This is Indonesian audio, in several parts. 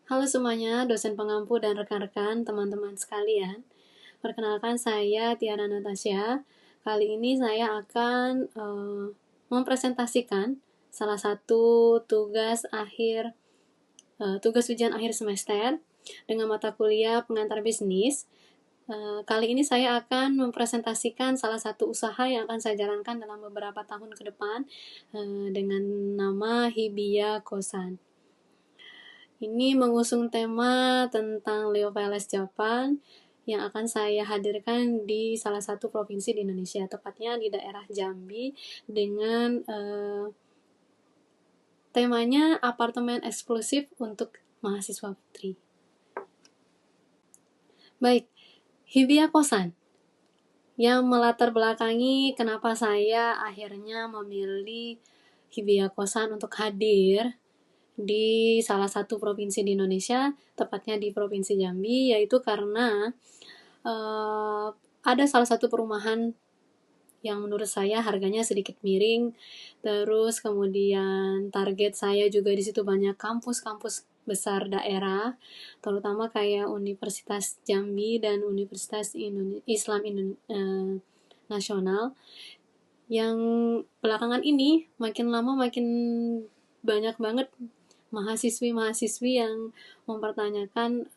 Halo semuanya, dosen pengampu dan rekan-rekan, teman-teman sekalian. Perkenalkan saya Tiara Natasha. Kali ini saya akan mempresentasikan salah satu tugas ujian akhir semester dengan mata kuliah pengantar bisnis. Kali ini saya akan mempresentasikan salah satu usaha yang akan saya jalankan dalam beberapa tahun ke depan dengan nama Hibiya Kosan. Ini mengusung tema tentang Leo Palace Japan yang akan saya hadirkan di salah satu provinsi di Indonesia, tepatnya di daerah Jambi, dengan temanya apartemen eksklusif untuk mahasiswa putri. Baik, Hibiya Kosan yang melatar belakangi kenapa saya akhirnya memilih Hibiya Kosan untuk hadir di salah satu provinsi di Indonesia, tepatnya di Provinsi Jambi, yaitu karena ada salah satu perumahan yang menurut saya harganya sedikit miring, terus kemudian target saya juga di situ banyak kampus-kampus besar daerah, terutama kayak Universitas Jambi dan Universitas Islam Nasional, yang belakangan ini makin lama makin banyak banget mahasiswi-mahasiswi yang mempertanyakan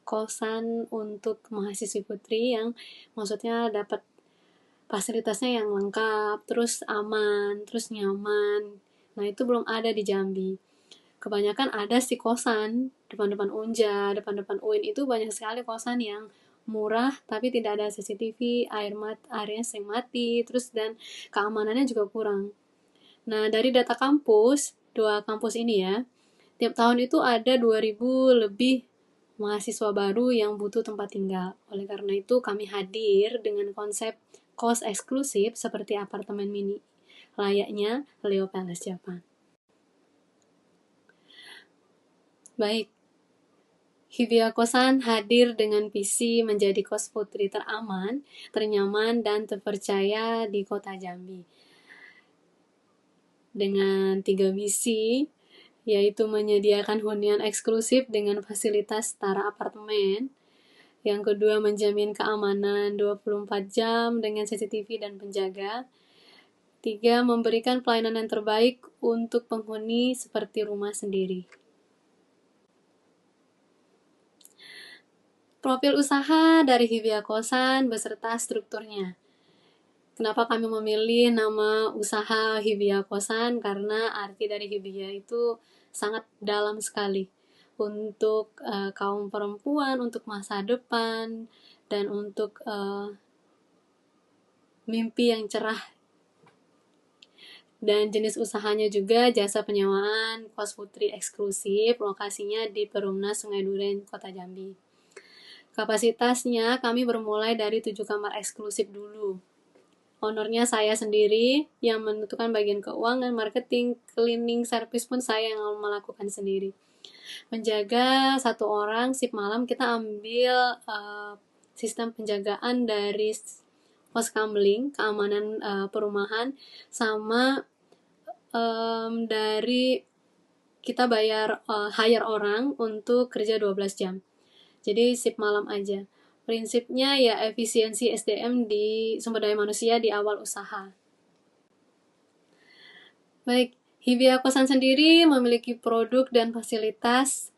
kosan untuk mahasiswi putri yang maksudnya dapat fasilitasnya yang lengkap, terus aman, terus nyaman. Nah, itu belum ada di Jambi. Kebanyakan ada sih kosan, depan-depan Unja, depan-depan UIN itu banyak sekali kosan yang murah tapi tidak ada CCTV, airnya sering mati, terus dan keamanannya juga kurang. Nah, dari data kampus, 2 kampus ini ya, tiap tahun itu ada 2000 lebih mahasiswa baru yang butuh tempat tinggal. Oleh karena itu, kami hadir dengan konsep kos eksklusif seperti apartemen mini, layaknya Leo Palace Japan. Baik, Hibiya Kosan hadir dengan visi menjadi kos putri teraman, ternyaman, dan terpercaya di kota Jambi. Dengan 3 misi, yaitu menyediakan hunian eksklusif dengan fasilitas setara apartemen. Yang kedua, menjamin keamanan 24 jam dengan CCTV dan penjaga. 3, memberikan pelayanan yang terbaik untuk penghuni seperti rumah sendiri. Profil usaha dari Hibiya Kosan beserta strukturnya. Kenapa kami memilih nama usaha Hibiya Kosan? Karena arti dari Hibiya itu sangat dalam sekali untuk kaum perempuan, untuk masa depan, dan untuk mimpi yang cerah. Dan jenis usahanya juga jasa penyewaan kos putri eksklusif, lokasinya di Perumnas Sungai Duren, Kota Jambi. Kapasitasnya kami bermulai dari 7 kamar eksklusif dulu. Ownernya saya sendiri yang menentukan bagian keuangan, marketing, cleaning, service pun saya yang melakukan sendiri. Menjaga 1 orang shift malam, kita ambil sistem penjagaan dari poskamling, keamanan perumahan, sama dari kita bayar hire orang untuk kerja 12 jam. Jadi shift malam aja. Prinsipnya ya efisiensi SDM di sumber daya manusia di awal usaha. Baik, Hibiya Kosan sendiri memiliki produk dan fasilitas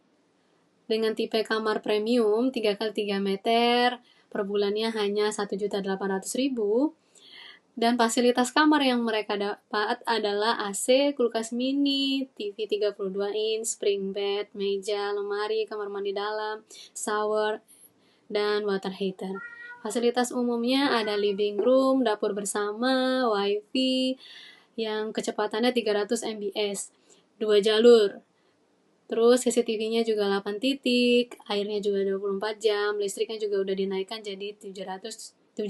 dengan tipe kamar premium 3x3 meter, per bulannya hanya 1.800.000. Dan fasilitas kamar yang mereka dapat adalah AC, kulkas mini, TV 32 inch, spring bed, meja, lemari, kamar mandi dalam, shower, dan water heater. Fasilitas umumnya ada living room, dapur bersama, wifi yang kecepatannya 300 Mbps, 2 jalur. Terus CCTV-nya juga 8 titik, airnya juga 24 jam, listriknya juga udah dinaikkan jadi 7.700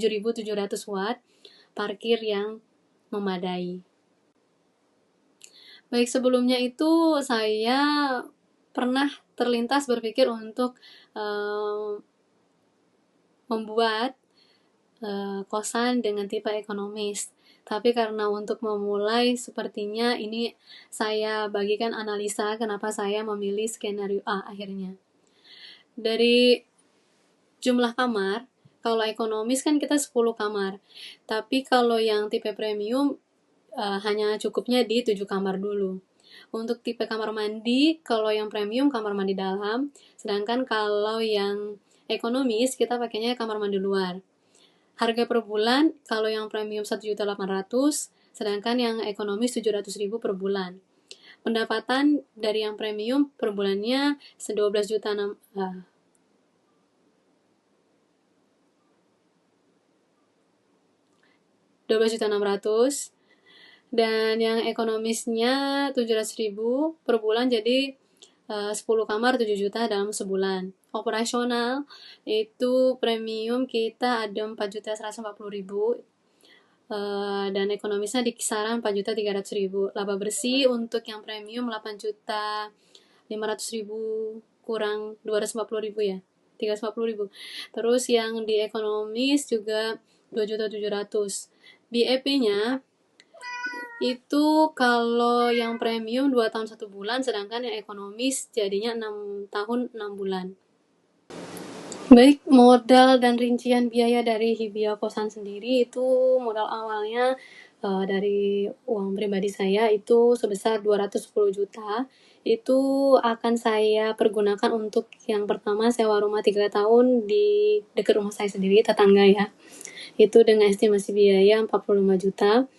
watt, parkir yang memadai. Baik, sebelumnya itu saya pernah terlintas berpikir untuk membuat kosan dengan tipe ekonomis. Tapi karena untuk memulai, sepertinya ini saya bagikan analisa kenapa saya memilih skenario A akhirnya. Dari jumlah kamar, kalau ekonomis kan kita 10 kamar. Tapi kalau yang tipe premium hanya cukupnya di 7 kamar dulu. Untuk tipe kamar mandi, kalau yang premium kamar mandi dalam, sedangkan kalau yang ekonomis kita pakainya kamar mandi luar. Harga per bulan, kalau yang premium 1.800.000, sedangkan yang ekonomis 700.000 per bulan. Pendapatan dari yang premium per bulannya 12.600.000, dan yang ekonomisnya 700.000 per bulan, jadi 10 kamar 7 juta dalam sebulan. Operasional itu premium kita ada 4.140.000, dan ekonomisnya di kisaran 4.300.000. Laba bersih untuk yang premium 8.500.000 kurang 240.000 ya, 340.000. Terus yang di ekonomis juga 2.700.000. BEP-nya itu kalau yang premium 2 tahun 1 bulan, sedangkan yang ekonomis jadinya 6 tahun 6 bulan. Baik, modal dan rincian biaya dari Hibia Kosan sendiri itu modal awalnya dari uang pribadi saya itu sebesar 210 juta. Itu akan saya pergunakan untuk yang pertama sewa rumah 3 tahun di dekat rumah saya sendiri, tetangga ya. Itu dengan estimasi biaya 45 juta.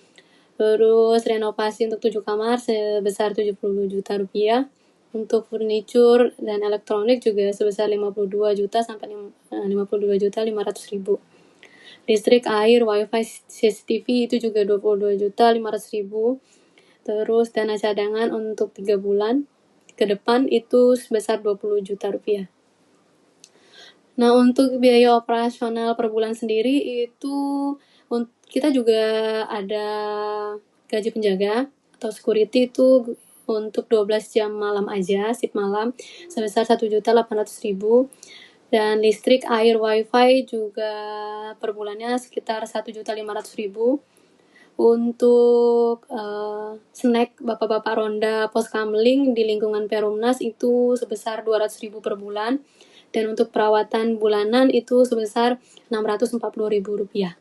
Terus renovasi untuk 7 kamar sebesar 70 juta rupiah. Untuk furniture dan elektronik juga sebesar 52 juta sampai 52 juta 500.000. Listrik, air, wifi, CCTV itu juga 22 juta 500.000. Terus dana cadangan untuk 3 bulan ke depan itu sebesar 20 juta rupiah. Nah, untuk biaya operasional per bulan sendiri itu kita juga ada gaji penjaga atau security itu untuk 12 jam malam aja, shift malam, sebesar 1.800.000. Dan listrik, air, wifi juga per bulannya sekitar 1.500.000. Untuk snack bapak-bapak ronda pos kamling di lingkungan Perumnas itu sebesar 200.000 per bulan. Dan untuk perawatan bulanan itu sebesar 640.000 rupiah.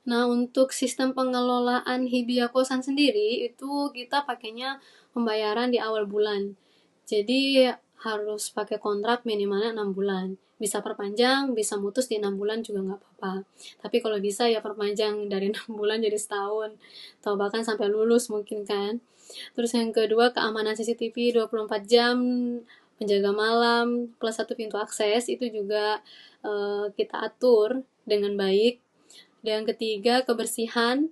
Nah, untuk sistem pengelolaan Hibia Kosan sendiri itu kita pakainya pembayaran di awal bulan. Jadi harus pakai kontrak minimalnya 6 bulan. Bisa perpanjang, bisa mutus di 6 bulan juga nggak apa-apa. Tapi kalau bisa ya perpanjang dari 6 bulan jadi setahun. Atau bahkan sampai lulus mungkin kan. Terus yang kedua, keamanan CCTV 24 jam, penjaga malam, plus 1 pintu akses, itu juga kita atur dengan baik. Dan yang ketiga, kebersihan,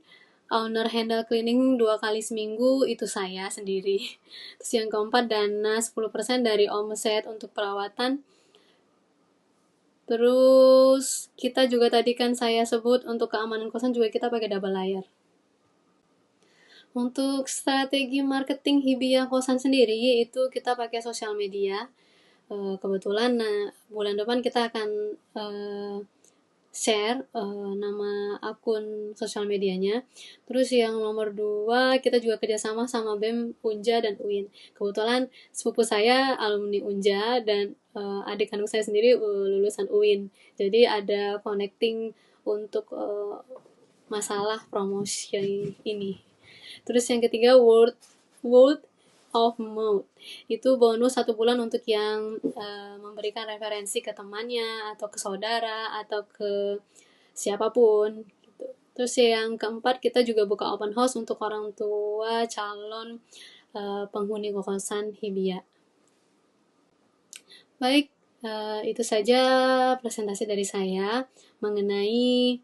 owner handle cleaning 2 kali seminggu, itu saya sendiri. Terus yang keempat, dana 10% dari omset untuk perawatan. Terus kita juga tadi kan saya sebut untuk keamanan kosan juga kita pakai double layer. Untuk strategi marketing Hibia Kosan sendiri itu kita pakai sosial media. Kebetulan bulan depan kita akan share nama akun sosial medianya. Terus yang nomor 2, kita juga kerjasama sama BEM Unja dan UIN. Kebetulan sepupu saya alumni Unja dan adik kandung saya sendiri lulusan UIN. Jadi ada connecting untuk masalah promosi ini. Terus yang ketiga, word of mouth. Itu bonus 1 bulan untuk yang memberikan referensi ke temannya atau ke saudara atau ke siapapun gitu. Terus yang keempat, kita juga buka open house untuk orang tua calon penghuni kosan Hibia. Baik, itu saja presentasi dari saya mengenai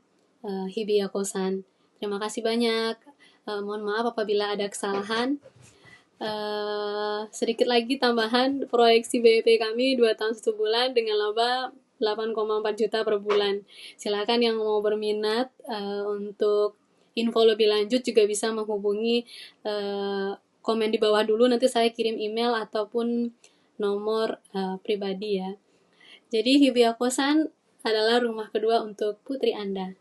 Hibia Kosan. Terima kasih banyak. Mohon maaf apabila ada kesalahan. Sedikit lagi tambahan, proyeksi BEP kami 2 tahun 1 bulan dengan laba 8,4 juta per bulan. Silakan yang mau berminat untuk info lebih lanjut juga bisa menghubungi komen di bawah dulu, nanti saya kirim email ataupun nomor pribadi ya. Jadi Hibia Kosan adalah rumah kedua untuk putri Anda.